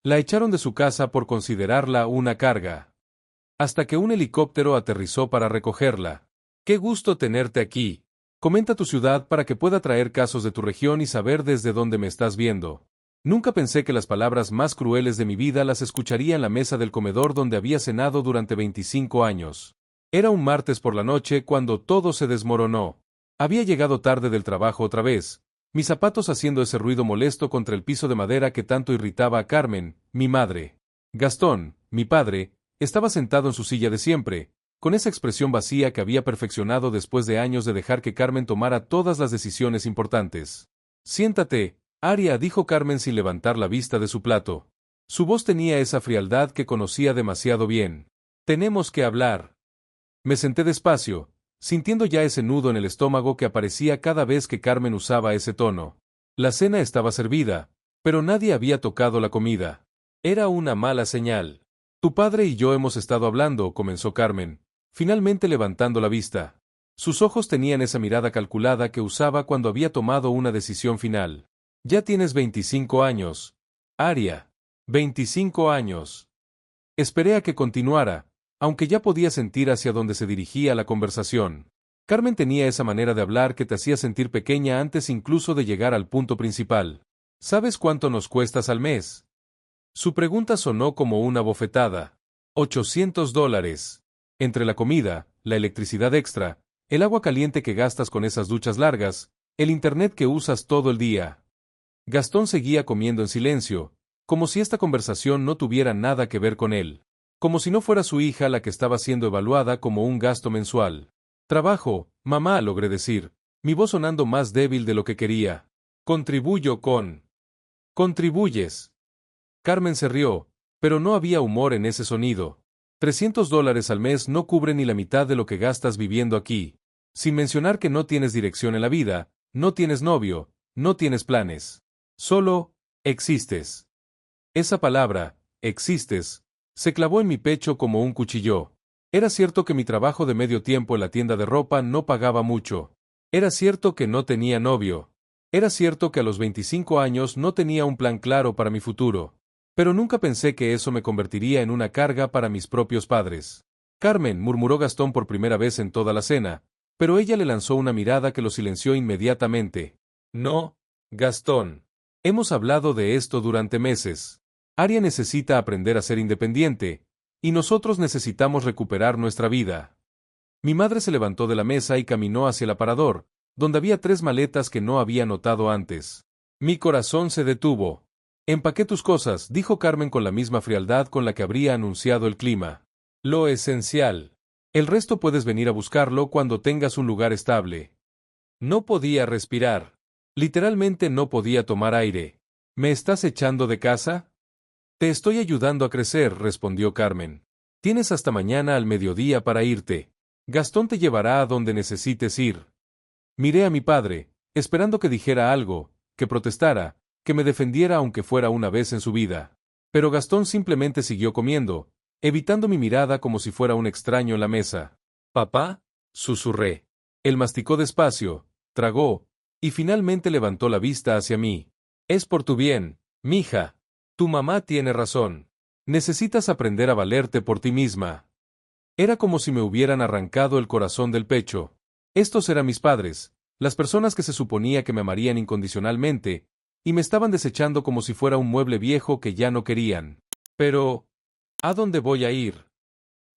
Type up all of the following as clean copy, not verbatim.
La echaron de su casa por considerarla una carga. Hasta que un helicóptero aterrizó para recogerla. Qué gusto tenerte aquí. Comenta tu ciudad para que pueda traer casos de tu región y saber desde dónde me estás viendo. Nunca pensé que las palabras más crueles de mi vida las escucharía en la mesa del comedor donde había cenado durante 25 años. Era un martes por la noche cuando todo se desmoronó. Había llegado tarde del trabajo otra vez, mis zapatos haciendo ese ruido molesto contra el piso de madera que tanto irritaba a Carmen, mi madre. Gastón, mi padre, estaba sentado en su silla de siempre, con esa expresión vacía que había perfeccionado después de años de dejar que Carmen tomara todas las decisiones importantes. Siéntate, Aria, dijo Carmen sin levantar la vista de su plato. Su voz tenía esa frialdad que conocía demasiado bien. Tenemos que hablar. Me senté despacio, sintiendo ya ese nudo en el estómago que aparecía cada vez que Carmen usaba ese tono. La cena estaba servida, pero nadie había tocado la comida. Era una mala señal. Tu padre y yo hemos estado hablando, comenzó Carmen, finalmente levantando la vista. Sus ojos tenían esa mirada calculada que usaba cuando había tomado una decisión final. Ya tienes 25 años. Aria. 25 años. Esperé a que continuara, aunque ya podía sentir hacia dónde se dirigía la conversación. Carmen tenía esa manera de hablar que te hacía sentir pequeña antes incluso de llegar al punto principal. ¿Sabes cuánto nos cuestas al mes? Su pregunta sonó como una bofetada. $800. Entre la comida, la electricidad extra, el agua caliente que gastas con esas duchas largas, el internet que usas todo el día. Gastón seguía comiendo en silencio, como si esta conversación no tuviera nada que ver con él. Como si no fuera su hija la que estaba siendo evaluada como un gasto mensual. Trabajo, mamá, logré decir, mi voz sonando más débil de lo que quería. Contribuyo con... Contribuyes. Carmen se rió, pero no había humor en ese sonido. $300 al mes no cubre ni la mitad de lo que gastas viviendo aquí. Sin mencionar que no tienes dirección en la vida, no tienes novio, no tienes planes. Solo, existes. Esa palabra, existes, se clavó en mi pecho como un cuchillo. Era cierto que mi trabajo de medio tiempo en la tienda de ropa no pagaba mucho. Era cierto que no tenía novio. Era cierto que a los 25 años no tenía un plan claro para mi futuro. Pero nunca pensé que eso me convertiría en una carga para mis propios padres. Carmen, murmuró Gastón por primera vez en toda la cena, pero ella le lanzó una mirada que lo silenció inmediatamente. No, Gastón. Hemos hablado de esto durante meses. Aria necesita aprender a ser independiente, y nosotros necesitamos recuperar nuestra vida. Mi madre se levantó de la mesa y caminó hacia el aparador, donde había 3 maletas que no había notado antes. Mi corazón se detuvo. Empaqué tus cosas, dijo Carmen con la misma frialdad con la que habría anunciado el clima. Lo esencial. El resto puedes venir a buscarlo cuando tengas un lugar estable. No podía respirar. Literalmente no podía tomar aire. ¿Me estás echando de casa? Te estoy ayudando a crecer, respondió Carmen. Tienes hasta mañana al mediodía para irte. Gastón te llevará a donde necesites ir. Miré a mi padre, esperando que dijera algo, que protestara, que me defendiera aunque fuera una vez en su vida. Pero Gastón simplemente siguió comiendo, evitando mi mirada como si fuera un extraño en la mesa. ¿Papá? Susurré. Él masticó despacio, tragó, y finalmente levantó la vista hacia mí. Es por tu bien, mija. Tu mamá tiene razón. Necesitas aprender a valerte por ti misma. Era como si me hubieran arrancado el corazón del pecho. Estos eran mis padres, las personas que se suponía que me amarían incondicionalmente, y me estaban desechando como si fuera un mueble viejo que ya no querían. Pero, ¿a dónde voy a ir?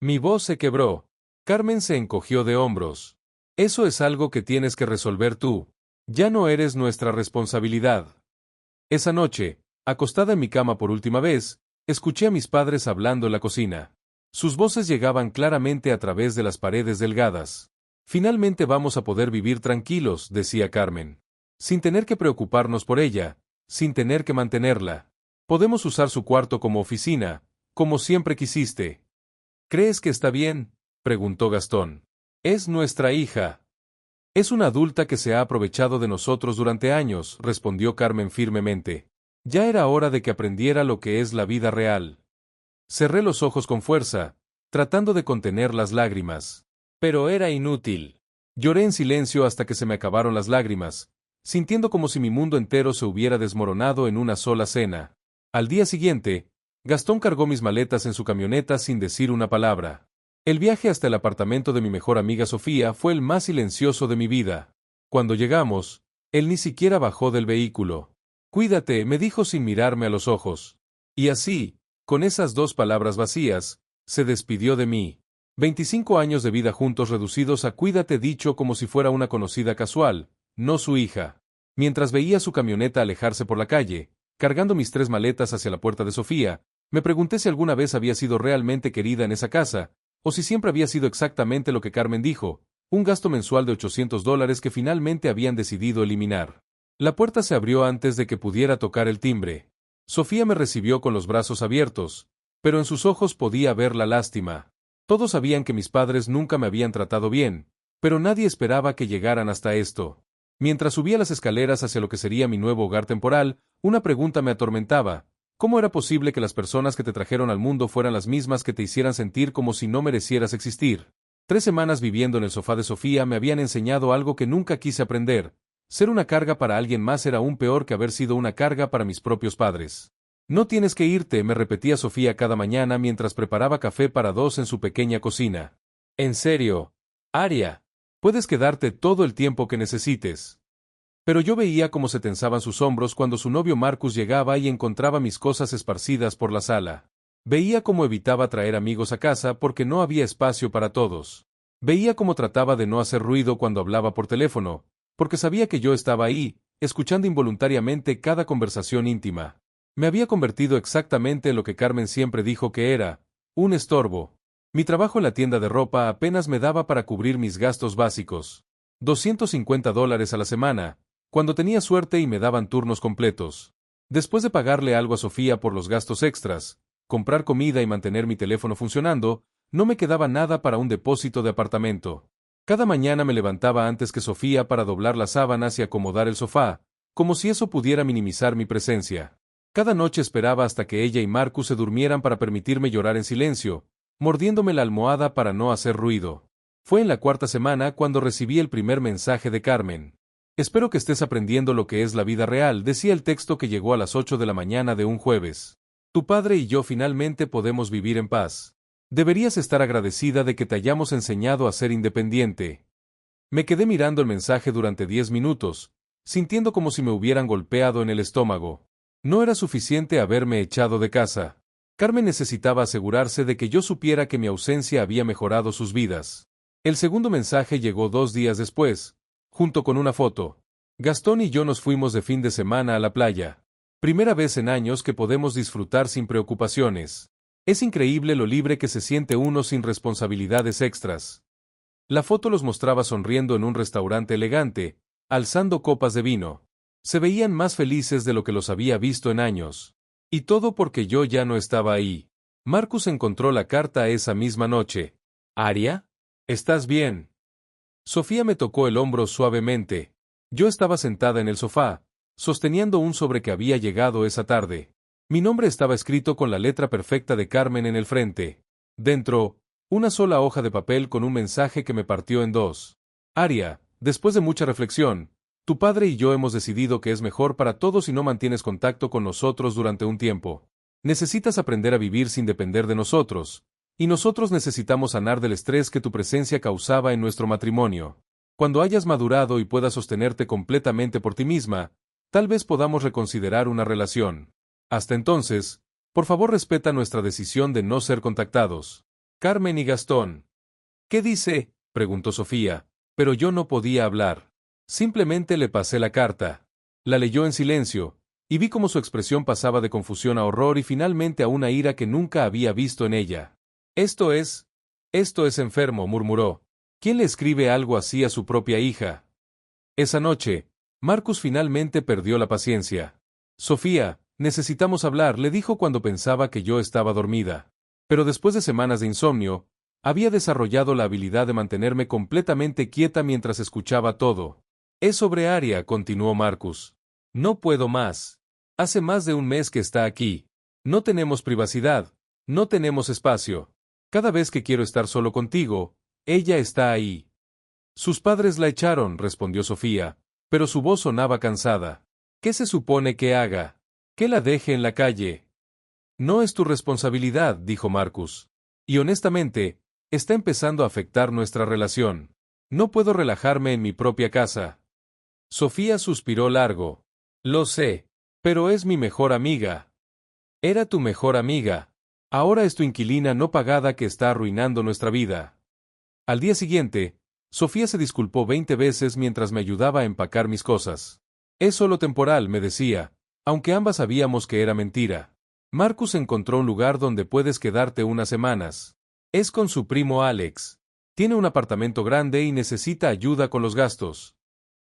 Mi voz se quebró. Carmen se encogió de hombros. Eso es algo que tienes que resolver tú. Ya no eres nuestra responsabilidad. Esa noche, acostada en mi cama por última vez, escuché a mis padres hablando en la cocina. Sus voces llegaban claramente a través de las paredes delgadas. Finalmente vamos a poder vivir tranquilos, decía Carmen. Sin tener que preocuparnos por ella, sin tener que mantenerla. Podemos usar su cuarto como oficina, como siempre quisiste. ¿Crees que está bien?, preguntó Gastón. Es nuestra hija. Es una adulta que se ha aprovechado de nosotros durante años, respondió Carmen firmemente. Ya era hora de que aprendiera lo que es la vida real. Cerré los ojos con fuerza, tratando de contener las lágrimas. Pero era inútil. Lloré en silencio hasta que se me acabaron las lágrimas, sintiendo como si mi mundo entero se hubiera desmoronado en una sola cena. Al día siguiente, Gastón cargó mis maletas en su camioneta sin decir una palabra. El viaje hasta el apartamento de mi mejor amiga Sofía fue el más silencioso de mi vida. Cuando llegamos, él ni siquiera bajó del vehículo. «Cuídate», me dijo sin mirarme a los ojos. Y así, con esas dos palabras vacías, se despidió de mí. 25 años de vida juntos reducidos a «cuídate» dicho como si fuera una conocida casual, no su hija. Mientras veía su camioneta alejarse por la calle, cargando mis 3 maletas hacia la puerta de Sofía, me pregunté si alguna vez había sido realmente querida en esa casa, o si siempre había sido exactamente lo que Carmen dijo, un gasto mensual de $800 que finalmente habían decidido eliminar. La puerta se abrió antes de que pudiera tocar el timbre. Sofía me recibió con los brazos abiertos, pero en sus ojos podía ver la lástima. Todos sabían que mis padres nunca me habían tratado bien, pero nadie esperaba que llegaran hasta esto. Mientras subía las escaleras hacia lo que sería mi nuevo hogar temporal, una pregunta me atormentaba. ¿Cómo era posible que las personas que te trajeron al mundo fueran las mismas que te hicieran sentir como si no merecieras existir? 3 semanas viviendo en el sofá de Sofía me habían enseñado algo que nunca quise aprender. Ser una carga para alguien más era aún peor que haber sido una carga para mis propios padres. No tienes que irte, me repetía Sofía cada mañana mientras preparaba café para 2 en su pequeña cocina. En serio, Aria, puedes quedarte todo el tiempo que necesites. Pero yo veía cómo se tensaban sus hombros cuando su novio Marcus llegaba y encontraba mis cosas esparcidas por la sala. Veía cómo evitaba traer amigos a casa porque no había espacio para todos. Veía cómo trataba de no hacer ruido cuando hablaba por teléfono, porque sabía que yo estaba ahí, escuchando involuntariamente cada conversación íntima. Me había convertido exactamente en lo que Carmen siempre dijo que era, un estorbo. Mi trabajo en la tienda de ropa apenas me daba para cubrir mis gastos básicos. $250 a la semana, cuando tenía suerte y me daban turnos completos. Después de pagarle algo a Sofía por los gastos extras, comprar comida y mantener mi teléfono funcionando, no me quedaba nada para un depósito de apartamento. Cada mañana me levantaba antes que Sofía para doblar las sábanas y acomodar el sofá, como si eso pudiera minimizar mi presencia. Cada noche esperaba hasta que ella y Marcus se durmieran para permitirme llorar en silencio, mordiéndome la almohada para no hacer ruido. Fue en la 4ª semana cuando recibí el primer mensaje de Carmen. «Espero que estés aprendiendo lo que es la vida real», decía el texto que llegó a las 8 de la mañana de un jueves. «Tu padre y yo finalmente podemos vivir en paz. Deberías estar agradecida de que te hayamos enseñado a ser independiente». Me quedé mirando el mensaje durante 10 minutos, sintiendo como si me hubieran golpeado en el estómago. No era suficiente haberme echado de casa. Carmen necesitaba asegurarse de que yo supiera que mi ausencia había mejorado sus vidas. El segundo mensaje llegó 2 días después, junto con una foto. Gastón y yo nos fuimos de fin de semana a la playa. Primera vez en años que podemos disfrutar sin preocupaciones. Es increíble lo libre que se siente uno sin responsabilidades extras. La foto los mostraba sonriendo en un restaurante elegante, alzando copas de vino. Se veían más felices de lo que los había visto en años. Y todo porque yo ya no estaba ahí. Marcus encontró la carta esa misma noche. «Aria, ¿estás bien?» Sofía me tocó el hombro suavemente. Yo estaba sentada en el sofá, sosteniendo un sobre que había llegado esa tarde. Mi nombre estaba escrito con la letra perfecta de Carmen en el frente. Dentro, una sola hoja de papel con un mensaje que me partió en 2. «Aria, después de mucha reflexión, tu padre y yo hemos decidido que es mejor para todos si no mantienes contacto con nosotros durante un tiempo. Necesitas aprender a vivir sin depender de nosotros. Y nosotros necesitamos sanar del estrés que tu presencia causaba en nuestro matrimonio. Cuando hayas madurado y puedas sostenerte completamente por ti misma, tal vez podamos reconsiderar una relación. Hasta entonces, por favor respeta nuestra decisión de no ser contactados. Carmen y Gastón». «¿Qué dice?», preguntó Sofía, pero yo no podía hablar. Simplemente le pasé la carta. La leyó en silencio, y vi cómo su expresión pasaba de confusión a horror y finalmente a una ira que nunca había visto en ella. Esto es enfermo», murmuró. «¿Quién le escribe algo así a su propia hija?». Esa noche, Marcus finalmente perdió la paciencia. «Sofía, necesitamos hablar», le dijo cuando pensaba que yo estaba dormida. Pero después de semanas de insomnio, había desarrollado la habilidad de mantenerme completamente quieta mientras escuchaba todo. «Es sobre Aria», continuó Marcus. «No puedo más. Hace más de un mes que está aquí. No tenemos privacidad. No tenemos espacio. Cada vez que quiero estar solo contigo, ella está ahí». «Sus padres la echaron», respondió Sofía, pero su voz sonaba cansada. «¿Qué se supone que haga? ¿Que la deje en la calle?». No es tu responsabilidad, dijo Marcus. Y honestamente, está empezando a afectar nuestra relación. No puedo relajarme en mi propia casa. Sofía suspiró largo. Lo sé, pero es mi mejor amiga. Era tu mejor amiga. Ahora es tu inquilina no pagada que está arruinando nuestra vida. Al día siguiente, Sofía se disculpó 20 veces mientras me ayudaba a empacar mis cosas. Es solo temporal, me decía, aunque ambas sabíamos que era mentira. Marcus encontró un lugar donde puedes quedarte unas semanas. Es con su primo Alex. Tiene un apartamento grande y necesita ayuda con los gastos.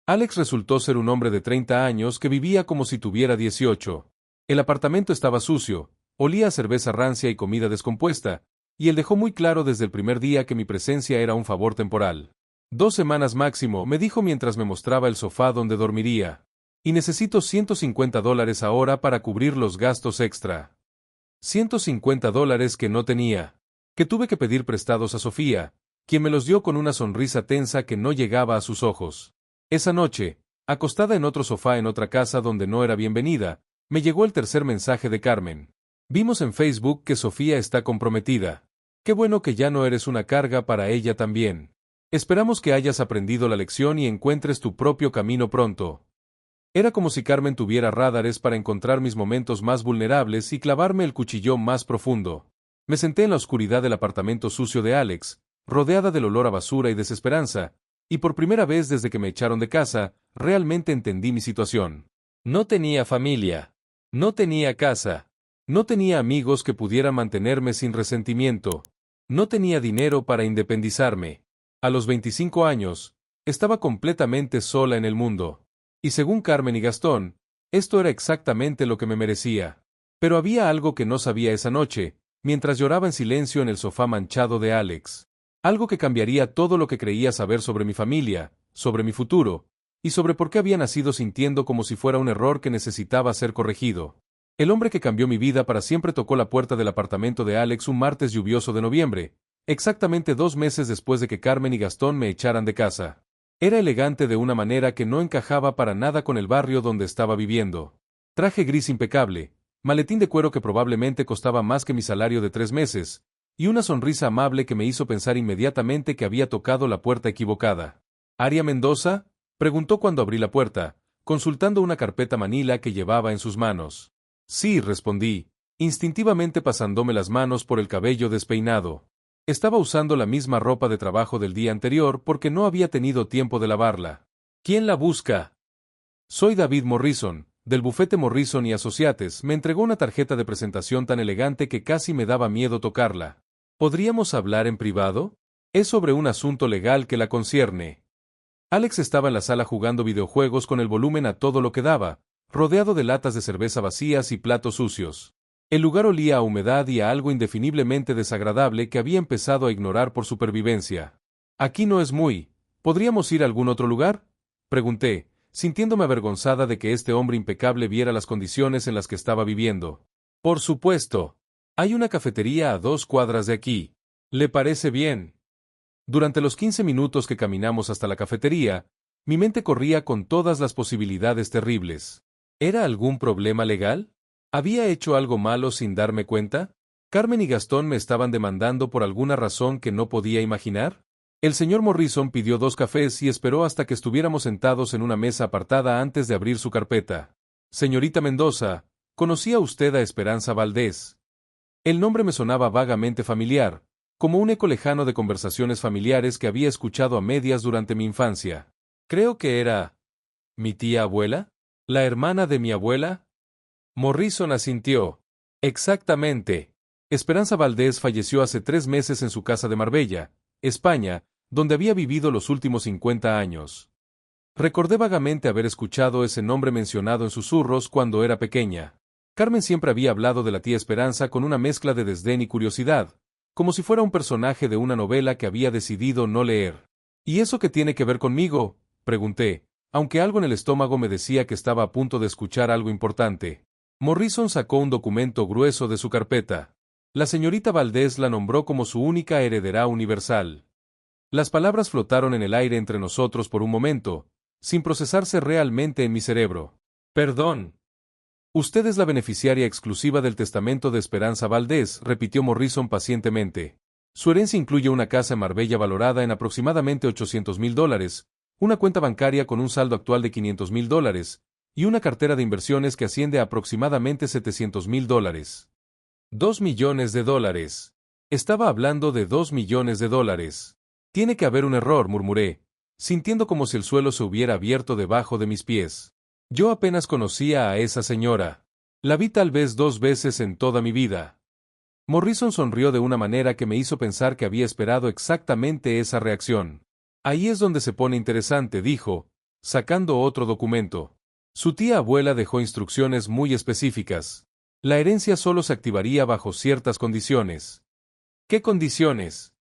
Alex resultó ser un hombre de 30 años que vivía como si tuviera 18. El apartamento estaba sucio, olía a cerveza rancia y comida descompuesta, y él dejó muy claro desde el primer día que mi presencia era un favor temporal. 2 semanas máximo, me dijo mientras me mostraba el sofá donde dormiría. Y necesito $150 ahora para cubrir los gastos extra. $150 que no tenía. Que tuve que pedir prestados a Sofía, quien me los dio con una sonrisa tensa que no llegaba a sus ojos. Esa noche, acostada en otro sofá en otra casa donde no era bienvenida, me llegó el tercer mensaje de Carmen. Vimos en Facebook que Sofía está comprometida. Qué bueno que ya no eres una carga para ella también. Esperamos que hayas aprendido la lección y encuentres tu propio camino pronto. Era como si Carmen tuviera rádares para encontrar mis momentos más vulnerables y clavarme el cuchillón más profundo. Me senté en la oscuridad del apartamento sucio de Alex, rodeada del olor a basura y desesperanza, y por primera vez desde que me echaron de casa, realmente entendí mi situación. No tenía familia. No tenía casa. No tenía amigos que pudieran mantenerme sin resentimiento. No tenía dinero para independizarme. A los 25 años, estaba completamente sola en el mundo. Y según Carmen y Gastón, esto era exactamente lo que me merecía. Pero había algo que no sabía esa noche, mientras lloraba en silencio en el sofá manchado de Alex. Algo que cambiaría todo lo que creía saber sobre mi familia, sobre mi futuro, y sobre por qué había nacido sintiendo como si fuera un error que necesitaba ser corregido. El hombre que cambió mi vida para siempre tocó la puerta del apartamento de Alex un martes lluvioso de noviembre, exactamente 2 meses después de que Carmen y Gastón me echaran de casa. Era elegante de una manera que no encajaba para nada con el barrio donde estaba viviendo. Traje gris impecable, maletín de cuero que probablemente costaba más que mi salario de 3 meses, y una sonrisa amable que me hizo pensar inmediatamente que había tocado la puerta equivocada. ¿Aria Mendoza? Preguntó cuando abrí la puerta, consultando una carpeta manila que llevaba en sus manos. Sí, respondí, instintivamente pasándome las manos por el cabello despeinado. Estaba usando la misma ropa de trabajo del día anterior porque no había tenido tiempo de lavarla. ¿Quién la busca? Soy David Morrison, del bufete Morrison y Associates. Me entregó una tarjeta de presentación tan elegante que casi me daba miedo tocarla. ¿Podríamos hablar en privado? Es sobre un asunto legal que la concierne. Alex estaba en la sala jugando videojuegos con el volumen a todo lo que daba, rodeado de latas de cerveza vacías y platos sucios. El lugar olía a humedad y a algo indefiniblemente desagradable que había empezado a ignorar por supervivencia. Aquí no es muy. ¿Podríamos ir a algún otro lugar? Pregunté, sintiéndome avergonzada de que este hombre impecable viera las condiciones en las que estaba viviendo. Por supuesto. Hay una cafetería a 2 cuadras de aquí. ¿Le parece bien? Durante los 15 minutos que caminamos hasta la cafetería, mi mente corría con todas las posibilidades terribles. ¿Era algún problema legal? ¿Había hecho algo malo sin darme cuenta? ¿Carmen y Gastón me estaban demandando por alguna razón que no podía imaginar? El señor Morrison pidió 2 cafés y esperó hasta que estuviéramos sentados en una mesa apartada antes de abrir su carpeta. Señorita Mendoza, ¿conocía usted a Esperanza Valdés? El nombre me sonaba vagamente familiar, como un eco lejano de conversaciones familiares que había escuchado a medias durante mi infancia. Creo que era... ¿mi tía abuela? ¿La hermana de mi abuela? Morrison asintió. Exactamente. Esperanza Valdés falleció hace 3 meses en su casa de Marbella, España, donde había vivido los últimos 50 años. Recordé vagamente haber escuchado ese nombre mencionado en susurros cuando era pequeña. Carmen siempre había hablado de la tía Esperanza con una mezcla de desdén y curiosidad, como si fuera un personaje de una novela que había decidido no leer. ¿Y eso qué tiene que ver conmigo?, pregunté, aunque algo en el estómago me decía que estaba a punto de escuchar algo importante. Morrison sacó un documento grueso de su carpeta. La señorita Valdés la nombró como su única heredera universal. Las palabras flotaron en el aire entre nosotros por un momento, sin procesarse realmente en mi cerebro. Perdón. Usted es la beneficiaria exclusiva del testamento de Esperanza Valdés, repitió Morrison pacientemente. Su herencia incluye una casa en Marbella valorada en aproximadamente $800,000, una cuenta bancaria con un saldo actual de $500,000, y una cartera de inversiones que asciende a aproximadamente $700,000. $2 millones. Estaba hablando de $2 millones. Tiene que haber un error, murmuré, sintiendo como si el suelo se hubiera abierto debajo de mis pies. Yo apenas conocía a esa señora. La vi tal vez 2 veces en toda mi vida. Morrison sonrió de una manera que me hizo pensar que había esperado exactamente esa reacción. Ahí es donde se pone interesante, dijo, sacando otro documento. Su tía abuela dejó instrucciones muy específicas. La herencia solo se activaría bajo ciertas condiciones. ¿Qué condiciones?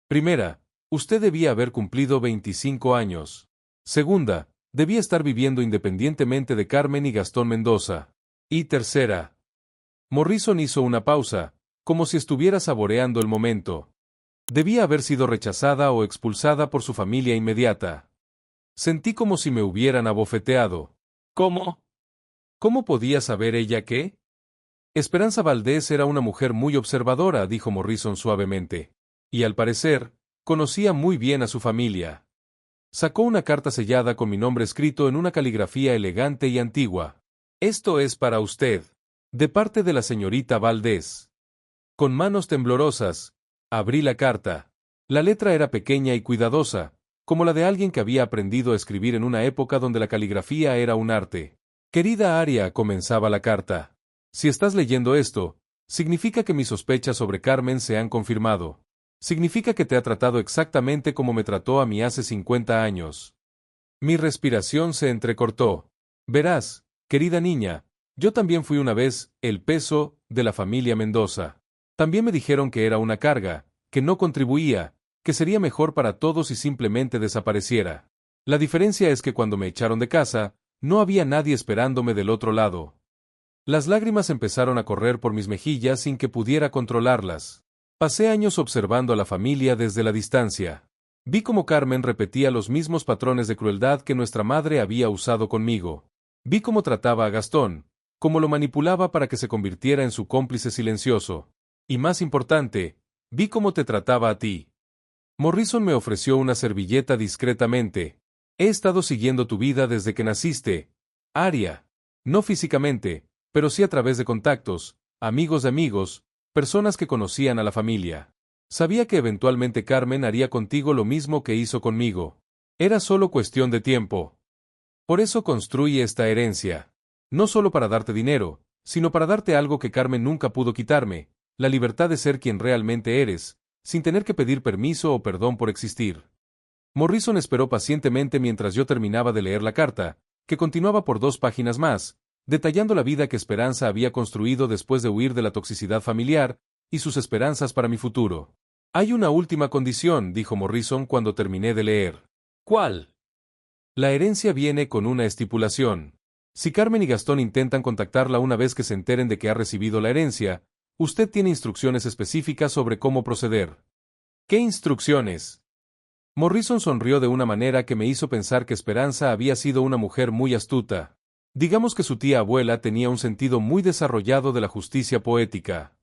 Primera, usted debía haber cumplido 25 años. Segunda, debía estar viviendo independientemente de Carmen y Gastón Mendoza. Y tercera. Morrison hizo una pausa, como si estuviera saboreando el momento. Debía haber sido rechazada o expulsada por su familia inmediata. Sentí como si me hubieran abofeteado. ¿Cómo? ¿Cómo podía saber ella qué? Esperanza Valdés era una mujer muy observadora, dijo Morrison suavemente. Y al parecer, conocía muy bien a su familia. Sacó una carta sellada con mi nombre escrito en una caligrafía elegante y antigua. Esto es para usted. De parte de la señorita Valdés. Con manos temblorosas, abrí la carta. La letra era pequeña y cuidadosa, como la de alguien que había aprendido a escribir en una época donde la caligrafía era un arte. Querida Aria, comenzaba la carta. Si estás leyendo esto, significa que mis sospechas sobre Carmen se han confirmado. Significa que te ha tratado exactamente como me trató a mí hace 50 años. Mi respiración se entrecortó. Verás, querida niña, yo también fui una vez el peso de la familia Mendoza. También me dijeron que era una carga, que no contribuía, que sería mejor para todos si simplemente desapareciera. La diferencia es que cuando me echaron de casa, no había nadie esperándome del otro lado. Las lágrimas empezaron a correr por mis mejillas sin que pudiera controlarlas. Pasé años observando a la familia desde la distancia. Vi cómo Carmen repetía los mismos patrones de crueldad que nuestra madre había usado conmigo. Vi cómo trataba a Gastón, cómo lo manipulaba para que se convirtiera en su cómplice silencioso. Y más importante, vi cómo te trataba a ti. Morrison me ofreció una servilleta discretamente. He estado siguiendo tu vida desde que naciste, Aria. No físicamente, pero sí a través de contactos, amigos de amigos, personas que conocían a la familia. Sabía que eventualmente Carmen haría contigo lo mismo que hizo conmigo. Era solo cuestión de tiempo. Por eso construí esta herencia. No solo para darte dinero, sino para darte algo que Carmen nunca pudo quitarme, la libertad de ser quien realmente eres, sin tener que pedir permiso o perdón por existir. Morrison esperó pacientemente mientras yo terminaba de leer la carta, que continuaba por 2 páginas más, detallando la vida que Esperanza había construido después de huir de la toxicidad familiar, y sus esperanzas para mi futuro. Hay una última condición, dijo Morrison cuando terminé de leer. ¿Cuál? La herencia viene con una estipulación. Si Carmen y Gastón intentan contactarla una vez que se enteren de que ha recibido la herencia, usted tiene instrucciones específicas sobre cómo proceder. ¿Qué instrucciones? Morrison sonrió de una manera que me hizo pensar que Esperanza había sido una mujer muy astuta. Digamos que su tía abuela tenía un sentido muy desarrollado de la justicia poética.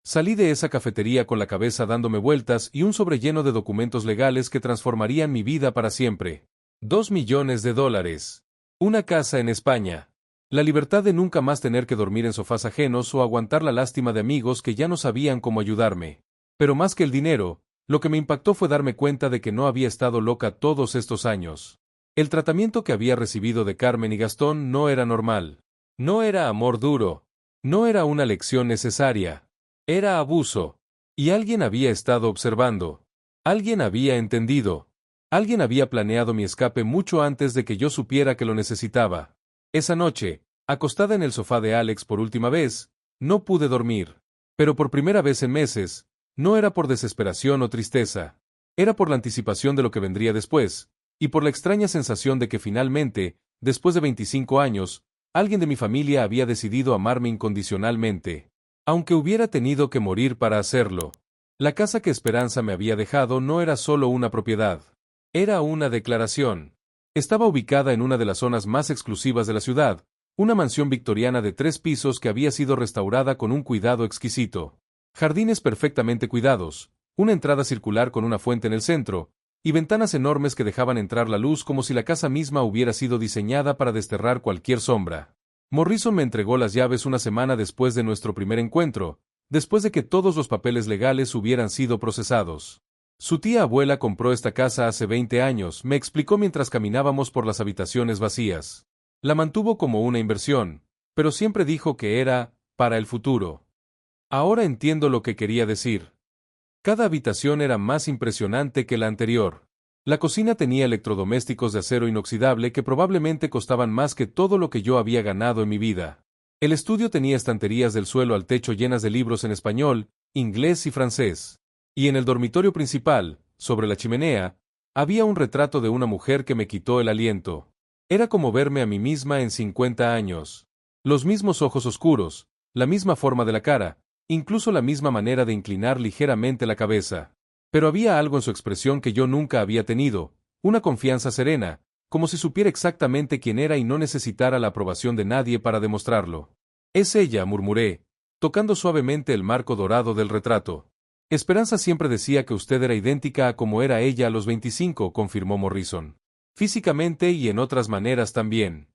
Salí de esa cafetería con la cabeza dándome vueltas y un sobre lleno de documentos legales que transformarían mi vida para siempre. $2 millones. Una casa en España. La libertad de nunca más tener que dormir en sofás ajenos o aguantar la lástima de amigos que ya no sabían cómo ayudarme. Pero más que el dinero, lo que me impactó fue darme cuenta de que no había estado loca todos estos años. El tratamiento que había recibido de Carmen y Gastón no era normal. No era amor duro. No era una lección necesaria. Era abuso. Y alguien había estado observando. Alguien había entendido. Alguien había planeado mi escape mucho antes de que yo supiera que lo necesitaba. Esa noche, acostada en el sofá de Alex por última vez, no pude dormir. Pero por primera vez en meses, no era por desesperación o tristeza. Era por la anticipación de lo que vendría después. Y por la extraña sensación de que finalmente, después de 25 años, alguien de mi familia había decidido amarme incondicionalmente. Aunque hubiera tenido que morir para hacerlo. La casa que Esperanza me había dejado no era solo una propiedad. Era una declaración. Estaba ubicada en una de las zonas más exclusivas de la ciudad, Una mansión victoriana de 3 pisos que había sido restaurada con un cuidado exquisito. Jardines perfectamente cuidados, una entrada circular con una fuente en el centro, y ventanas enormes que dejaban entrar la luz como si la casa misma hubiera sido diseñada para desterrar cualquier sombra. Morrison me entregó las llaves una semana después de nuestro primer encuentro, después de que todos los papeles legales hubieran sido procesados. Su tía abuela compró esta casa hace 20 años, me explicó mientras caminábamos por las habitaciones vacías. La mantuvo como una inversión, pero siempre dijo que era para el futuro. Ahora entiendo lo que quería decir. Cada habitación era más impresionante que la anterior. La cocina tenía electrodomésticos de acero inoxidable que probablemente costaban más que todo lo que yo había ganado en mi vida. El estudio tenía estanterías del suelo al techo llenas de libros en español, inglés y francés. Y en el dormitorio principal, sobre la chimenea, había un retrato de una mujer que me quitó el aliento. Era como verme a mí misma en 50 años. Los mismos ojos oscuros, la misma forma de la cara, incluso la misma manera de inclinar ligeramente la cabeza. Pero había algo en su expresión que yo nunca había tenido, una confianza serena, como si supiera exactamente quién era y no necesitara la aprobación de nadie para demostrarlo. Es ella, murmuré, tocando suavemente el marco dorado del retrato. Esperanza siempre decía que usted era idéntica a como era ella a los 25, confirmó Morrison. Físicamente y en otras maneras también.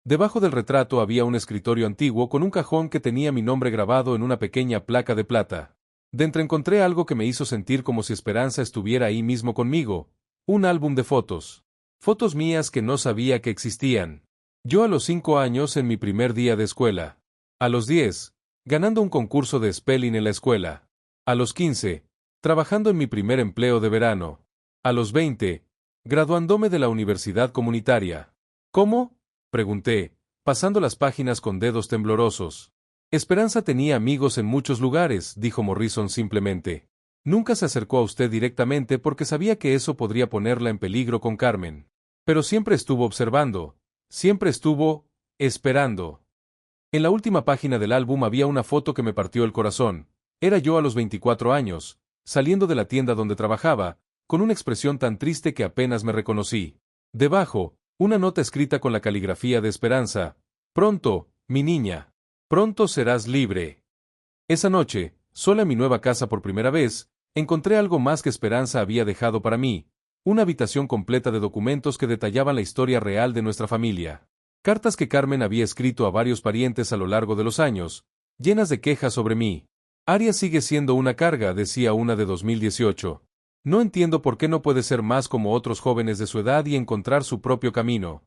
Debajo del retrato había un escritorio antiguo con un cajón que tenía mi nombre grabado en una pequeña placa de plata. Dentro encontré algo que me hizo sentir como si Esperanza estuviera ahí mismo conmigo, un álbum de fotos. Fotos mías que no sabía que existían. Yo a los 5 años en mi primer día de escuela. A los 10, ganando un concurso de spelling en la escuela. A los 15, trabajando en mi primer empleo de verano. A los 20, graduándome de la universidad comunitaria. ¿Cómo?, pregunté, pasando las páginas con dedos temblorosos. Esperanza tenía amigos en muchos lugares, dijo Morrison simplemente. Nunca se acercó a usted directamente porque sabía que eso podría ponerla en peligro con Carmen. Pero siempre estuvo observando, siempre estuvo esperando. En la última página del álbum había una foto que me partió el corazón. Era yo a los 24 años, saliendo de la tienda donde trabajaba, con una expresión tan triste que apenas me reconocí. Debajo, una nota escrita con la caligrafía de Esperanza. Pronto, mi niña. Pronto serás libre. Esa noche, sola en mi nueva casa por primera vez, encontré algo más que Esperanza había dejado para mí, una habitación completa de documentos que detallaban la historia real de nuestra familia. Cartas que Carmen había escrito a varios parientes a lo largo de los años, llenas de quejas sobre mí. Aria sigue siendo una carga, decía una de 2018. No entiendo por qué no puede ser más como otros jóvenes de su edad y encontrar su propio camino.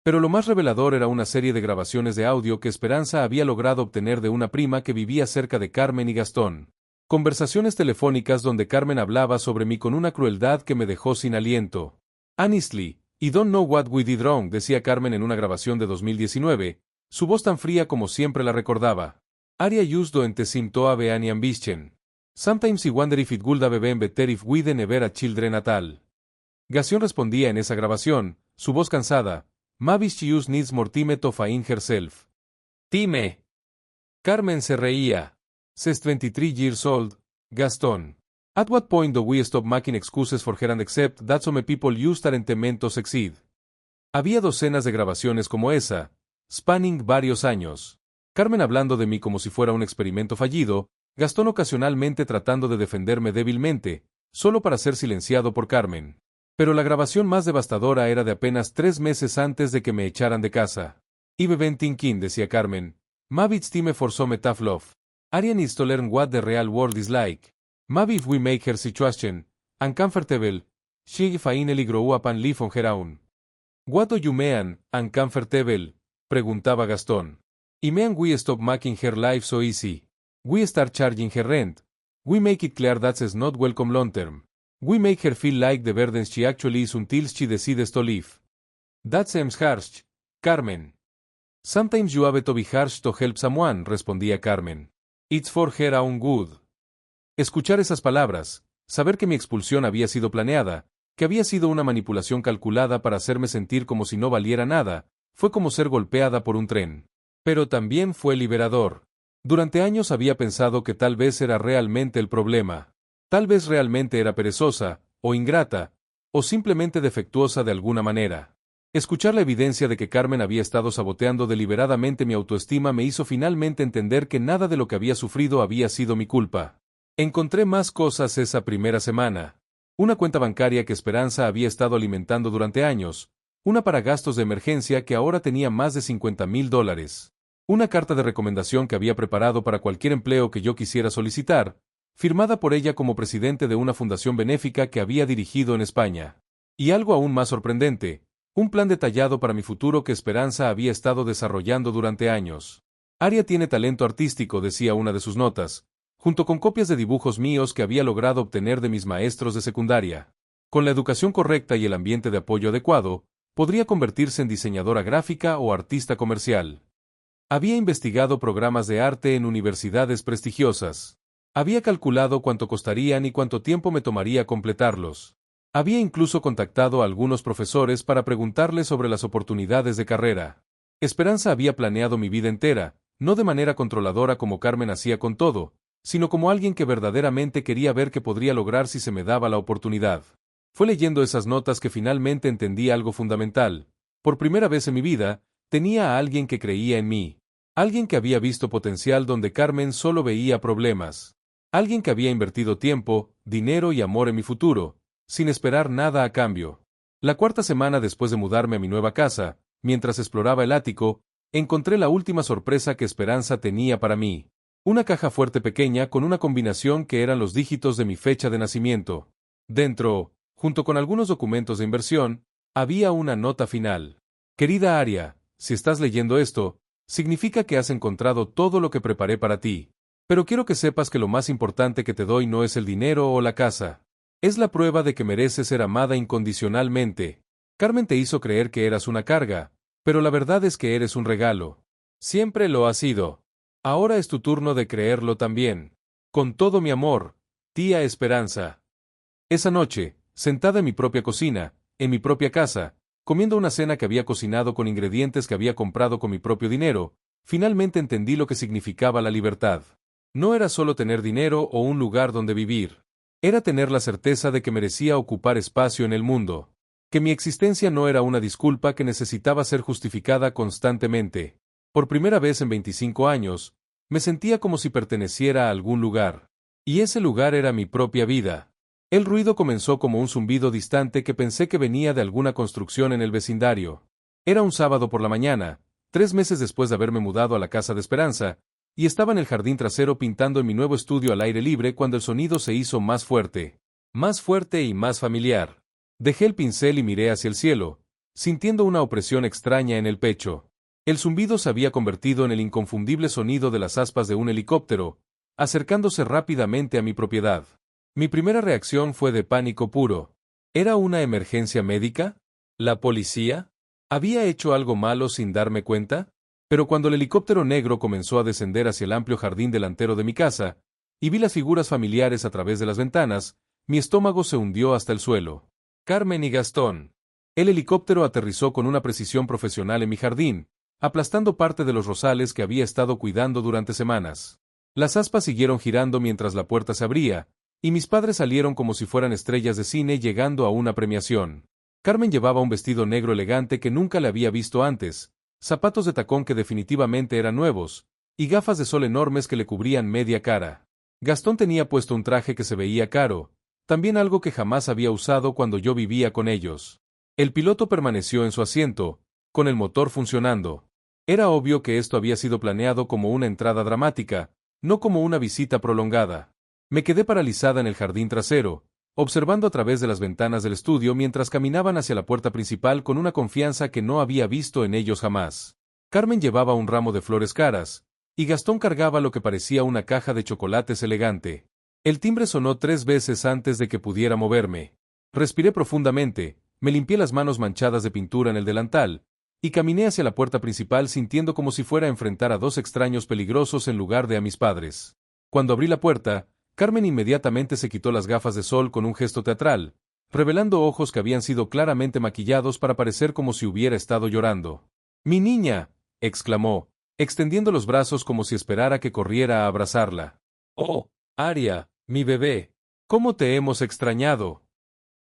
Pero lo más revelador era una serie de grabaciones de audio que Esperanza había logrado obtener de una prima que vivía cerca de Carmen y Gastón. Conversaciones telefónicas donde Carmen hablaba sobre mí con una crueldad que me dejó sin aliento. Honestly, I don't know what we did wrong, decía Carmen en una grabación de 2019, su voz tan fría como siempre la recordaba. Aria used to ente seem to have any ambition. Sometimes I wonder if it would have been better if we'd never a children at all. Gastón respondía en esa grabación, su voz cansada. Maybe she just needs more time to find herself. Time. Carmen se reía. She's 23 years old, Gastón. At what point do we stop making excuses for her and accept that some people just aren't meant to succeed? Había docenas de grabaciones como esa, spanning varios años. Carmen hablando de mí como si fuera un experimento fallido, Gastón ocasionalmente tratando de defenderme débilmente, solo para ser silenciado por Carmen. Pero la grabación más devastadora era de apenas 3 meses antes de que me echaran de casa. I've been thinking, decía Carmen. Maybe it's time for some tough love. Aria needs to learn what the real world is like. Maybe if we make her situation uncomfortable, she finally grow up and live on her own. What do you mean, uncomfortable? Preguntaba Gastón. I mean we stop making her life so easy. We start charging her rent. We make it clear that's not welcome long term. We make her feel like the burden she actually is until she decides to leave. That seems harsh, Carmen. Sometimes you have to be harsh to help someone, respondía Carmen. It's for her own good. Escuchar esas palabras, saber que mi expulsión había sido planeada, que había sido una manipulación calculada para hacerme sentir como si no valiera nada, fue como ser golpeada por un tren. Pero también fue liberador. Durante años había pensado que tal vez era realmente el problema. Tal vez realmente era perezosa, o ingrata, o simplemente defectuosa de alguna manera. Escuchar la evidencia de que Carmen había estado saboteando deliberadamente mi autoestima me hizo finalmente entender que nada de lo que había sufrido había sido mi culpa. Encontré más cosas esa primera semana. Una cuenta bancaria que Esperanza había estado alimentando durante años, una para gastos de emergencia que ahora tenía más de $50,000, una carta de recomendación que había preparado para cualquier empleo que yo quisiera solicitar, firmada por ella como presidente de una fundación benéfica que había dirigido en España. Y algo aún más sorprendente, un plan detallado para mi futuro que Esperanza había estado desarrollando durante años. Aria tiene talento artístico, decía una de sus notas, junto con copias de dibujos míos que había logrado obtener de mis maestros de secundaria. Con la educación correcta y el ambiente de apoyo adecuado, podría convertirse en diseñadora gráfica o artista comercial. Había investigado programas de arte en universidades prestigiosas. Había calculado cuánto costarían y cuánto tiempo me tomaría completarlos. Había incluso contactado a algunos profesores para preguntarles sobre las oportunidades de carrera. Esperanza había planeado mi vida entera, no de manera controladora como Carmen hacía con todo, sino como alguien que verdaderamente quería ver qué podría lograr si se me daba la oportunidad. Fue leyendo esas notas que finalmente entendí algo fundamental. Por primera vez en mi vida, tenía a alguien que creía en mí. Alguien que había visto potencial donde Carmen solo veía problemas. Alguien que había invertido tiempo, dinero y amor en mi futuro, sin esperar nada a cambio. La cuarta semana después de mudarme a mi nueva casa, mientras exploraba el ático, encontré la última sorpresa que Esperanza tenía para mí. Una caja fuerte pequeña con una combinación que eran los dígitos de mi fecha de nacimiento. Dentro, junto con algunos documentos de inversión, había una nota final. Querida Aria, si estás leyendo esto, significa que has encontrado todo lo que preparé para ti. Pero quiero que sepas que lo más importante que te doy no es el dinero o la casa. Es la prueba de que mereces ser amada incondicionalmente. Carmen te hizo creer que eras una carga, pero la verdad es que eres un regalo. Siempre lo has sido. Ahora es tu turno de creerlo también. Con todo mi amor, tía Esperanza. Esa noche, sentada en mi propia cocina, en mi propia casa, comiendo una cena que había cocinado con ingredientes que había comprado con mi propio dinero, finalmente entendí lo que significaba la libertad. No era solo tener dinero o un lugar donde vivir. Era tener la certeza de que merecía ocupar espacio en el mundo. Que mi existencia no era una disculpa que necesitaba ser justificada constantemente. Por primera vez en 25 años, me sentía como si perteneciera a algún lugar. Y ese lugar era mi propia vida. El ruido comenzó como un zumbido distante que pensé que venía de alguna construcción en el vecindario. Era un sábado por la mañana, 3 meses después de haberme mudado a la casa de Esperanza, y estaba en el jardín trasero pintando en mi nuevo estudio al aire libre cuando el sonido se hizo más fuerte y más familiar. Dejé el pincel y miré hacia el cielo, sintiendo una opresión extraña en el pecho. El zumbido se había convertido en el inconfundible sonido de las aspas de un helicóptero, acercándose rápidamente a mi propiedad. Mi primera reacción fue de pánico puro. ¿Era una emergencia médica? ¿La policía? ¿Había hecho algo malo sin darme cuenta? Pero cuando el helicóptero negro comenzó a descender hacia el amplio jardín delantero de mi casa, y vi las figuras familiares a través de las ventanas, mi estómago se hundió hasta el suelo. Carmen y Gastón. El helicóptero aterrizó con una precisión profesional en mi jardín, aplastando parte de los rosales que había estado cuidando durante semanas. Las aspas siguieron girando mientras la puerta se abría, y mis padres salieron como si fueran estrellas de cine llegando a una premiación. Carmen llevaba un vestido negro elegante que nunca le había visto antes, zapatos de tacón que definitivamente eran nuevos, y gafas de sol enormes que le cubrían media cara. Gastón tenía puesto un traje que se veía caro, también algo que jamás había usado cuando yo vivía con ellos. El piloto permaneció en su asiento, con el motor funcionando. Era obvio que esto había sido planeado como una entrada dramática, no como una visita prolongada. Me quedé paralizada en el jardín trasero, observando a través de las ventanas del estudio mientras caminaban hacia la puerta principal con una confianza que no había visto en ellos jamás. Carmen llevaba un ramo de flores caras, y Gastón cargaba lo que parecía una caja de chocolates elegante. El timbre sonó 3 veces antes de que pudiera moverme. Respiré profundamente, me limpié las manos manchadas de pintura en el delantal, y caminé hacia la puerta principal sintiendo como si fuera a enfrentar a dos extraños peligrosos en lugar de a mis padres. Cuando abrí la puerta, Carmen inmediatamente se quitó las gafas de sol con un gesto teatral, revelando ojos que habían sido claramente maquillados para parecer como si hubiera estado llorando. ¡Mi niña!, exclamó, extendiendo los brazos como si esperara que corriera a abrazarla. ¡Oh, Aria, mi bebé! ¿Cómo te hemos extrañado!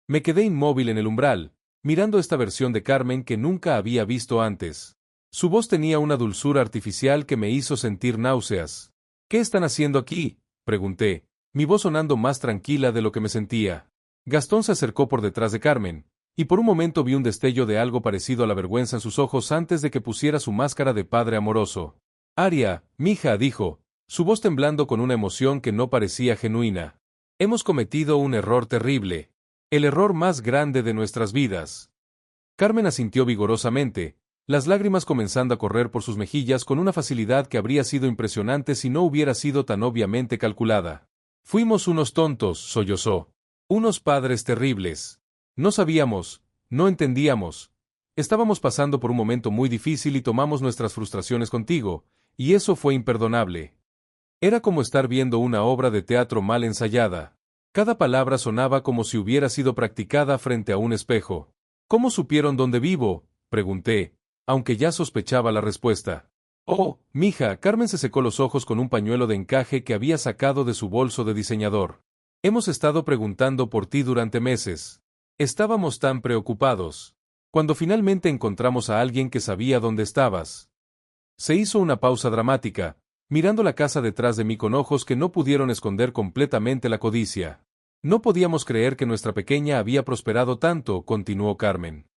Me quedé inmóvil en el umbral, mirando esta versión de Carmen que nunca había visto antes. Su voz tenía una dulzura artificial que me hizo sentir náuseas. ¿Qué están haciendo aquí?, pregunté, mi voz sonando más tranquila de lo que me sentía. Gastón se acercó por detrás de Carmen, y por un momento vi un destello de algo parecido a la vergüenza en sus ojos antes de que pusiera su máscara de padre amoroso. Aria, mija, dijo, su voz temblando con una emoción que no parecía genuina. Hemos cometido un error terrible. El error más grande de nuestras vidas. Carmen asintió vigorosamente, las lágrimas comenzando a correr por sus mejillas con una facilidad que habría sido impresionante si no hubiera sido tan obviamente calculada. Fuimos unos tontos, sollozó. Unos padres terribles. No sabíamos, no entendíamos. Estábamos pasando por un momento muy difícil y tomamos nuestras frustraciones contigo, y eso fue imperdonable. Era como estar viendo una obra de teatro mal ensayada. Cada palabra sonaba como si hubiera sido practicada frente a un espejo. ¿Cómo supieron dónde vivo?, pregunté, aunque ya sospechaba la respuesta. Oh, mija, Carmen se secó los ojos con un pañuelo de encaje que había sacado de su bolso de diseñador. Hemos estado preguntando por ti durante meses. Estábamos tan preocupados. Cuando finalmente encontramos a alguien que sabía dónde estabas. Se hizo una pausa dramática, mirando la casa detrás de mí con ojos que no pudieron esconder completamente la codicia. No podíamos creer que nuestra pequeña había prosperado tanto, continuó Carmen.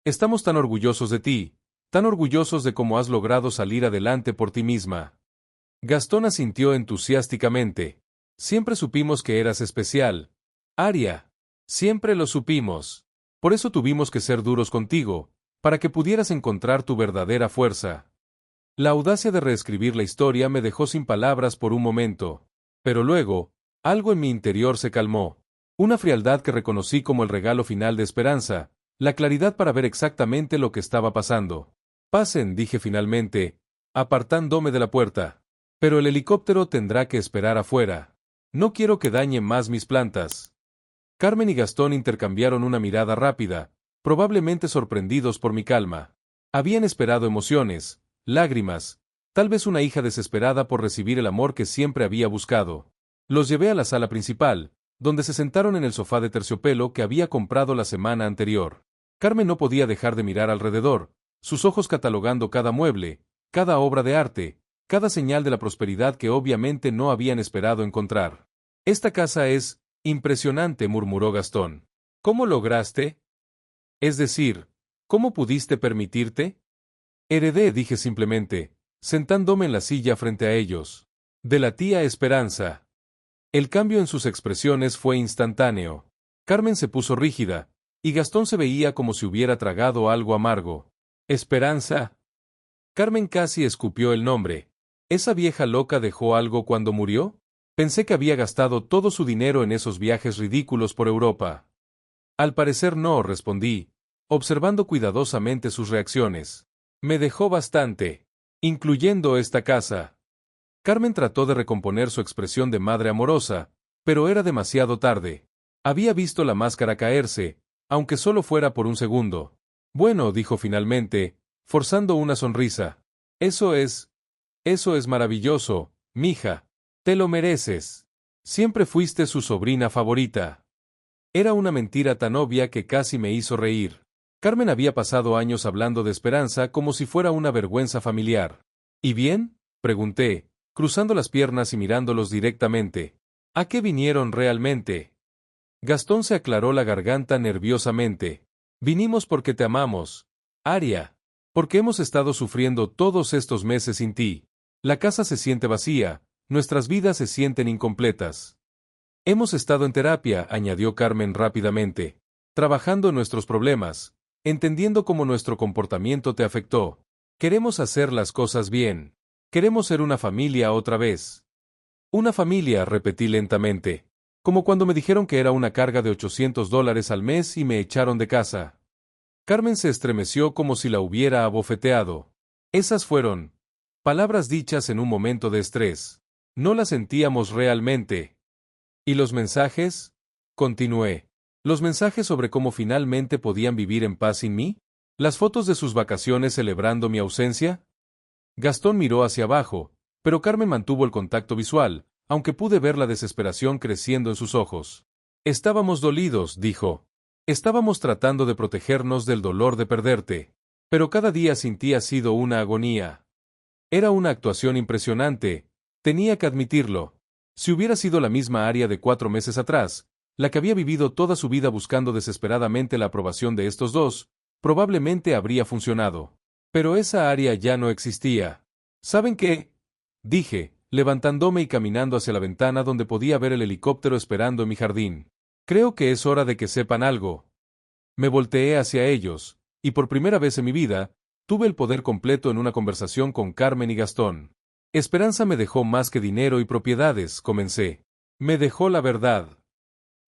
Estamos tan orgullosos de ti, tan orgullosos de cómo has logrado salir adelante por ti misma. Gastón asintió entusiásticamente. Siempre supimos que eras especial. Aria. Siempre lo supimos. Por eso tuvimos que ser duros contigo, para que pudieras encontrar tu verdadera fuerza. La audacia de reescribir la historia me dejó sin palabras por un momento. Pero luego, algo en mi interior se calmó. Una frialdad que reconocí como el regalo final de esperanza, la claridad para ver exactamente lo que estaba pasando. Pasen, dije finalmente, apartándome de la puerta. Pero el helicóptero tendrá que esperar afuera. No quiero que dañe más mis plantas. Carmen y Gastón intercambiaron una mirada rápida, probablemente sorprendidos por mi calma. Habían esperado emociones, lágrimas, tal vez una hija desesperada por recibir el amor que siempre había buscado. Los llevé a la sala principal, donde se sentaron en el sofá de terciopelo que había comprado la semana anterior. Carmen no podía dejar de mirar alrededor, sus ojos catalogando cada mueble, cada obra de arte, cada señal de la prosperidad que obviamente no habían esperado encontrar. Esta casa es impresionante, murmuró Gastón. ¿Cómo lograste? Es decir, ¿cómo pudiste permitirte? Heredé, dije simplemente, sentándome en la silla frente a ellos. De la tía Esperanza. El cambio en sus expresiones fue instantáneo. Carmen se puso rígida, y Gastón se veía como si hubiera tragado algo amargo. ¿Esperanza? Carmen casi escupió el nombre. ¿Esa vieja loca dejó algo cuando murió? Pensé que había gastado todo su dinero en esos viajes ridículos por Europa. Al parecer no, respondí, observando cuidadosamente sus reacciones. Me dejó bastante, incluyendo esta casa. Carmen trató de recomponer su expresión de madre amorosa, pero era demasiado tarde. Había visto la máscara caerse, aunque solo fuera por un segundo. Bueno, dijo finalmente, forzando una sonrisa. Eso es maravilloso, mija. Te lo mereces. Siempre fuiste su sobrina favorita. Era una mentira tan obvia que casi me hizo reír. Carmen había pasado años hablando de Esperanza como si fuera una vergüenza familiar. ¿Y bien?, pregunté, cruzando las piernas y mirándolos directamente. ¿A qué vinieron realmente? Gastón se aclaró la garganta nerviosamente. Vinimos porque te amamos, Aria. Porque hemos estado sufriendo todos estos meses sin ti. La casa se siente vacía, nuestras vidas se sienten incompletas. Hemos estado en terapia, añadió Carmen rápidamente, trabajando en nuestros problemas, entendiendo cómo nuestro comportamiento te afectó. Queremos hacer las cosas bien. Queremos ser una familia otra vez. Una familia, repetí lentamente, como cuando me dijeron que era una carga de $800 al mes y me echaron de casa. Carmen se estremeció como si la hubiera abofeteado. Esas fueron palabras dichas en un momento de estrés. No las sentíamos realmente. ¿Y los mensajes? Continué. ¿Los mensajes sobre cómo finalmente podían vivir en paz sin mí? ¿Las fotos de sus vacaciones celebrando mi ausencia? Gastón miró hacia abajo, pero Carmen mantuvo el contacto visual, aunque pude ver la desesperación creciendo en sus ojos. Estábamos dolidos, dijo. Estábamos tratando de protegernos del dolor de perderte. Pero cada día sin ti ha sido una agonía. Era una actuación impresionante, tenía que admitirlo. Si hubiera sido la misma Aria de 4 meses atrás, la que había vivido toda su vida buscando desesperadamente la aprobación de estos dos, probablemente habría funcionado. Pero esa Aria ya no existía. ¿Saben qué? Dije, levantándome y caminando hacia la ventana donde podía ver el helicóptero esperando en mi jardín. Creo que es hora de que sepan algo. Me volteé hacia ellos, y por primera vez en mi vida, tuve el poder completo en una conversación con Carmen y Gastón. Esperanza me dejó más que dinero y propiedades, comencé. Me dejó la verdad.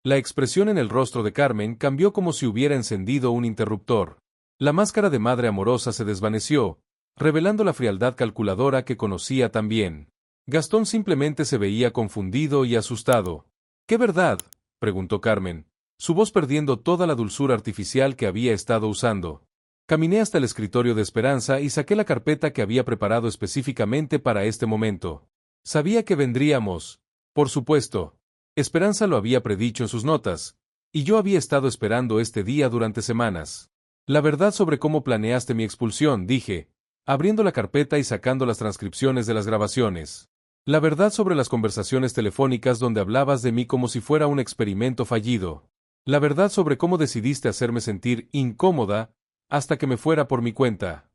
La expresión en el rostro de Carmen cambió como si hubiera encendido un interruptor. La máscara de madre amorosa se desvaneció, revelando la frialdad calculadora que conocía tan bien. Gastón simplemente se veía confundido y asustado. ¿Qué verdad?, preguntó Carmen, su voz perdiendo toda la dulzura artificial que había estado usando. Caminé hasta el escritorio de Esperanza y saqué la carpeta que había preparado específicamente para este momento. Sabía que vendríamos. Por supuesto. Esperanza lo había predicho en sus notas, y yo había estado esperando este día durante semanas. La verdad sobre cómo planeaste mi expulsión, dije, abriendo la carpeta y sacando las transcripciones de las grabaciones. La verdad sobre las conversaciones telefónicas donde hablabas de mí como si fuera un experimento fallido. La verdad sobre cómo decidiste hacerme sentir incómoda hasta que me fuera por mi cuenta.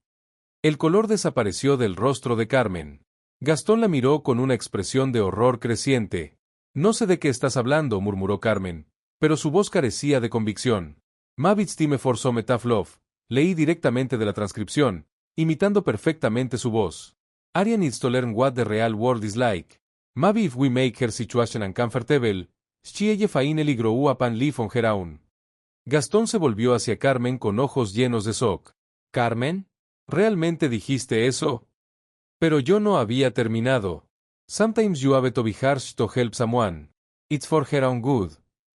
El color desapareció del rostro de Carmen. Gastón la miró con una expresión de horror creciente. No sé de qué estás hablando, murmuró Carmen, pero su voz carecía de convicción. Mavits time for metaflov. Leí directamente de la transcripción, imitando perfectamente su voz. Aria needs to learn what the real world is like. Maybe if we make her situation uncomfortable, she finally grow up and live on her own. Gastón se volvió hacia Carmen con ojos llenos de shock. ¿Carmen? ¿Realmente dijiste eso? Pero yo no había terminado. Sometimes you have to be harsh to help someone. It's for her own good.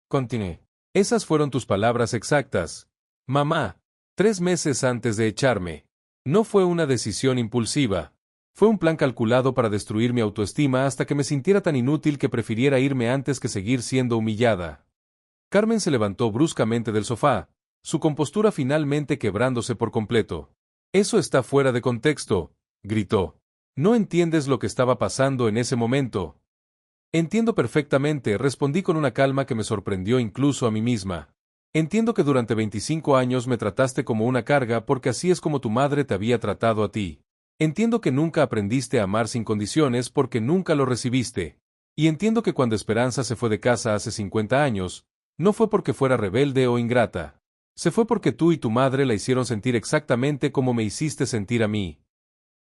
Continué. Esas fueron tus palabras exactas. Mamá. 3 meses antes de echarme. No fue una decisión impulsiva. Fue un plan calculado para destruir mi autoestima hasta que me sintiera tan inútil que prefiriera irme antes que seguir siendo humillada. Carmen se levantó bruscamente del sofá, su compostura finalmente quebrándose por completo. Eso está fuera de contexto, gritó. No entiendes lo que estaba pasando en ese momento. Entiendo perfectamente, respondí con una calma que me sorprendió incluso a mí misma. Entiendo que durante 25 años me trataste como una carga porque así es como tu madre te había tratado a ti. Entiendo que nunca aprendiste a amar sin condiciones porque nunca lo recibiste. Y entiendo que cuando Esperanza se fue de casa hace 50 años, no fue porque fuera rebelde o ingrata. Se fue porque tú y tu madre la hicieron sentir exactamente como me hiciste sentir a mí.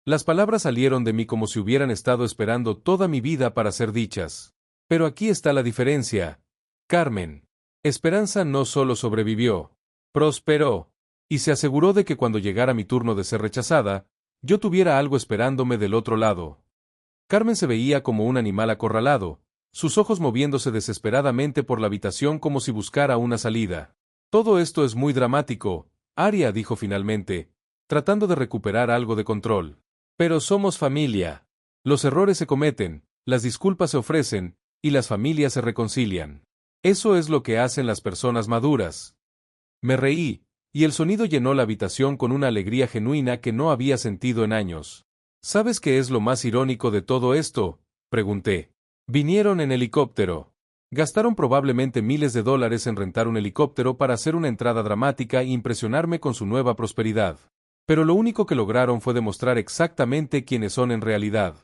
Las palabras salieron de mí como si hubieran estado esperando toda mi vida para ser dichas. Pero aquí está la diferencia. Carmen. Esperanza no solo sobrevivió, prosperó, y se aseguró de que cuando llegara mi turno de ser rechazada, yo tuviera algo esperándome del otro lado. Carmen se veía como un animal acorralado, sus ojos moviéndose desesperadamente por la habitación como si buscara una salida. Todo esto es muy dramático, Aria dijo finalmente, tratando de recuperar algo de control. Pero somos familia. Los errores se cometen, las disculpas se ofrecen, y las familias se reconcilian. Eso es lo que hacen las personas maduras. Me reí, y el sonido llenó la habitación con una alegría genuina que no había sentido en años. ¿Sabes qué es lo más irónico de todo esto?, pregunté. Vinieron en helicóptero. Gastaron probablemente miles de dólares en rentar un helicóptero para hacer una entrada dramática e impresionarme con su nueva prosperidad. Pero lo único que lograron fue demostrar exactamente quiénes son en realidad.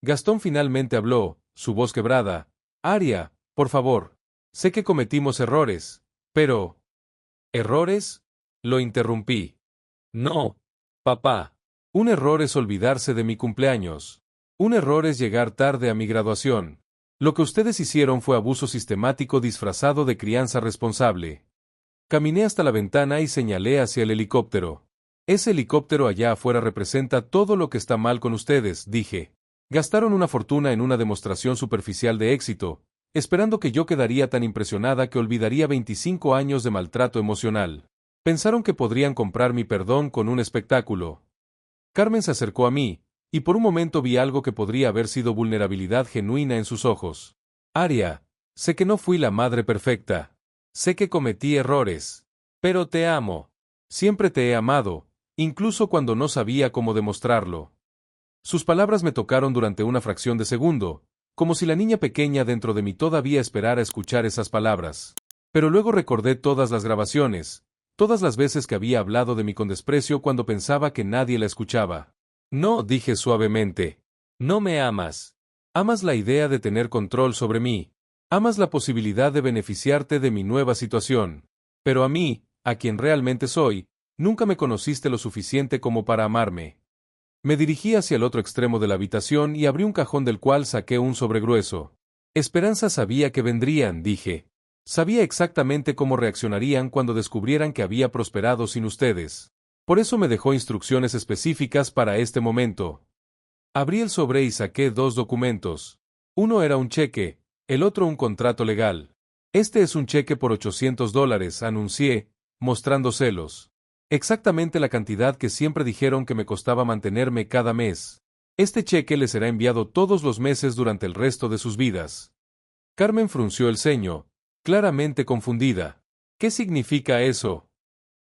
Gastón finalmente habló, su voz quebrada. Aria, por favor. Sé que cometimos errores, pero... ¿Errores? Lo interrumpí. No, papá. Un error es olvidarse de mi cumpleaños. Un error es llegar tarde a mi graduación. Lo que ustedes hicieron fue abuso sistemático disfrazado de crianza responsable. Caminé hasta la ventana y señalé hacia el helicóptero. Ese helicóptero allá afuera representa todo lo que está mal con ustedes, dije. Gastaron una fortuna en una demostración superficial de éxito, esperando que yo quedaría tan impresionada que olvidaría 25 años de maltrato emocional. Pensaron que podrían comprar mi perdón con un espectáculo. Carmen se acercó a mí, y por un momento vi algo que podría haber sido vulnerabilidad genuina en sus ojos. Aria, sé que no fui la madre perfecta. Sé que cometí errores. Pero te amo. Siempre te he amado, incluso cuando no sabía cómo demostrarlo. Sus palabras me tocaron durante una fracción de segundo, como si la niña pequeña dentro de mí todavía esperara escuchar esas palabras. Pero luego recordé todas las grabaciones, todas las veces que había hablado de mí con desprecio cuando pensaba que nadie la escuchaba. No, dije suavemente. No me amas. Amas la idea de tener control sobre mí. Amas la posibilidad de beneficiarte de mi nueva situación. Pero a mí, a quien realmente soy, nunca me conociste lo suficiente como para amarme. Me dirigí hacia el otro extremo de la habitación y abrí un cajón del cual saqué un sobregrueso. Esperanza sabía que vendrían, dije. Sabía exactamente cómo reaccionarían cuando descubrieran que había prosperado sin ustedes. Por eso me dejó instrucciones específicas para este momento. Abrí el sobre y saqué dos documentos. Uno era un cheque, el otro un contrato legal. Este es un cheque por $800, anuncié, mostrando celos. Exactamente la cantidad que siempre dijeron que me costaba mantenerme cada mes. Este cheque les será enviado todos los meses durante el resto de sus vidas. Carmen frunció el ceño, claramente confundida. ¿Qué significa eso?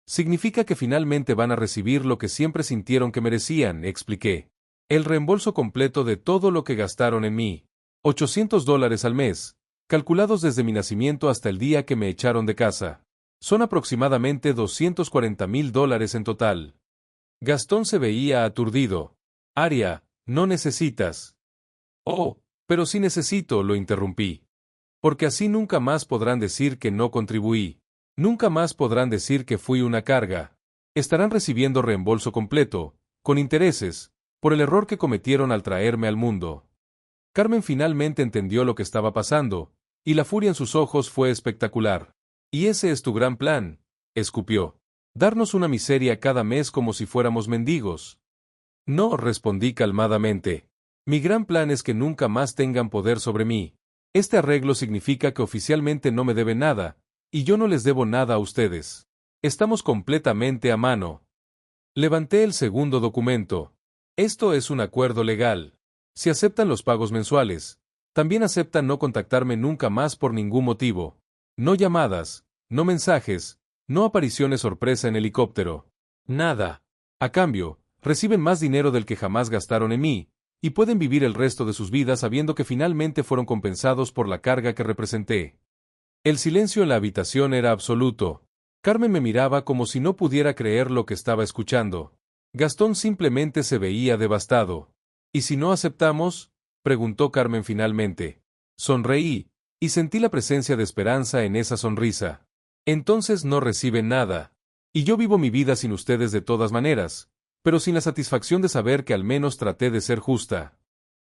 Significa que finalmente van a recibir lo que siempre sintieron que merecían, expliqué. El reembolso completo de todo lo que gastaron en mí. $800 al mes, calculados desde mi nacimiento hasta el día que me echaron de casa. Son aproximadamente $240,000 en total. Gastón se veía aturdido. Aria, no necesitas. Oh, pero sí necesito, lo interrumpí. Porque así nunca más podrán decir que no contribuí. Nunca más podrán decir que fui una carga. Estarán recibiendo reembolso completo, con intereses, por el error que cometieron al traerme al mundo. Carmen finalmente entendió lo que estaba pasando, y la furia en sus ojos fue espectacular. «¿Y ese es tu gran plan?», escupió. «¿Darnos una miseria cada mes como si fuéramos mendigos?». «No», respondí calmadamente. «Mi gran plan es que nunca más tengan poder sobre mí. Este arreglo significa que oficialmente no me deben nada, y yo no les debo nada a ustedes. Estamos completamente a mano». Levanté el segundo documento. «Esto es un acuerdo legal. Si aceptan los pagos mensuales, también aceptan no contactarme nunca más por ningún motivo. No llamadas, no mensajes, no apariciones sorpresa en helicóptero. Nada. A cambio, reciben más dinero del que jamás gastaron en mí, y pueden vivir el resto de sus vidas sabiendo que finalmente fueron compensados por la carga que representé». El silencio en la habitación era absoluto. Carmen me miraba como si no pudiera creer lo que estaba escuchando. Gastón simplemente se veía devastado. «¿Y si no aceptamos?», preguntó Carmen finalmente. Sonreí, y sentí la presencia de esperanza en esa sonrisa. «Entonces no reciben nada. Y yo vivo mi vida sin ustedes de todas maneras, pero sin la satisfacción de saber que al menos traté de ser justa».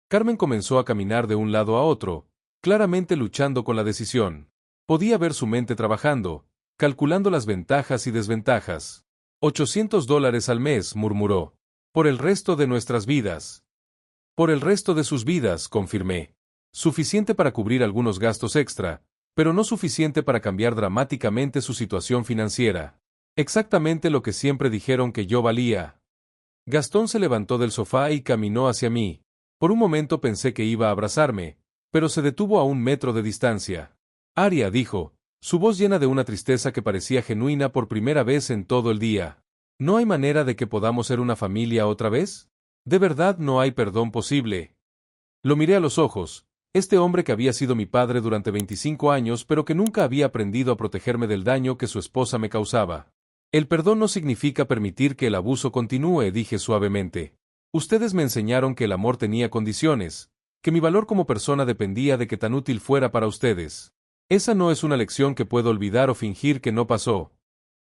Carmen comenzó a caminar de un lado a otro, claramente luchando con la decisión. Podía ver su mente trabajando, calculando las ventajas y desventajas. $800 al mes, murmuró. «Por el resto de nuestras vidas». «Por el resto de sus vidas», confirmé. «Suficiente para cubrir algunos gastos extra, pero no suficiente para cambiar dramáticamente su situación financiera. Exactamente lo que siempre dijeron que yo valía». Gastón se levantó del sofá y caminó hacia mí. Por un momento pensé que iba a abrazarme, pero se detuvo a 1 metro de distancia. «Aria», dijo, su voz llena de una tristeza que parecía genuina por primera vez en todo el día. «¿No hay manera de que podamos ser una familia otra vez? ¿De verdad no hay perdón posible?». Lo miré a los ojos, este hombre que había sido mi padre durante 25 años pero que nunca había aprendido a protegerme del daño que su esposa me causaba. «El perdón no significa permitir que el abuso continúe», dije suavemente. «Ustedes me enseñaron que el amor tenía condiciones, que mi valor como persona dependía de que tan útil fuera para ustedes. Esa no es una lección que puedo olvidar o fingir que no pasó».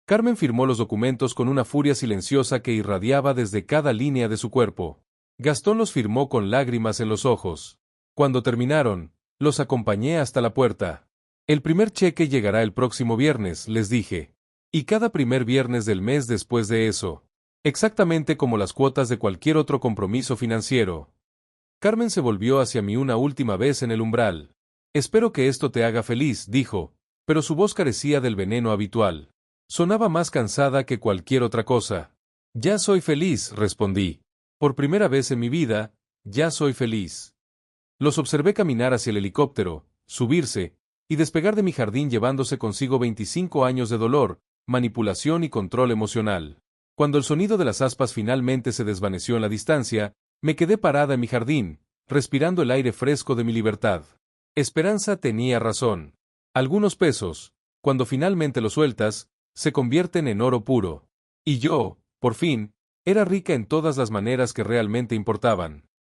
Carmen firmó los documentos con una furia silenciosa que irradiaba desde cada línea de su cuerpo. Gastón los firmó con lágrimas en los ojos. Cuando terminaron, los acompañé hasta la puerta. «El primer cheque llegará el próximo viernes», les dije. «Y cada primer viernes del mes después de eso. Exactamente como las cuotas de cualquier otro compromiso financiero». Carmen se volvió hacia mí una última vez en el umbral. «Espero que esto te haga feliz», dijo, pero su voz carecía del veneno habitual. Sonaba más cansada que cualquier otra cosa. «Ya soy feliz», respondí. «Por primera vez en mi vida, ya soy feliz». Los observé caminar hacia el helicóptero, subirse, y despegar de mi jardín llevándose consigo 25 años de dolor, manipulación y control emocional. Cuando el sonido de las aspas finalmente se desvaneció en la distancia, me quedé parada en mi jardín, respirando el aire fresco de mi libertad. Esperanza tenía razón. Algunos pesos, cuando finalmente los sueltas, se convierten en oro puro. Y yo, por fin, era rica en todas las maneras que realmente importaban.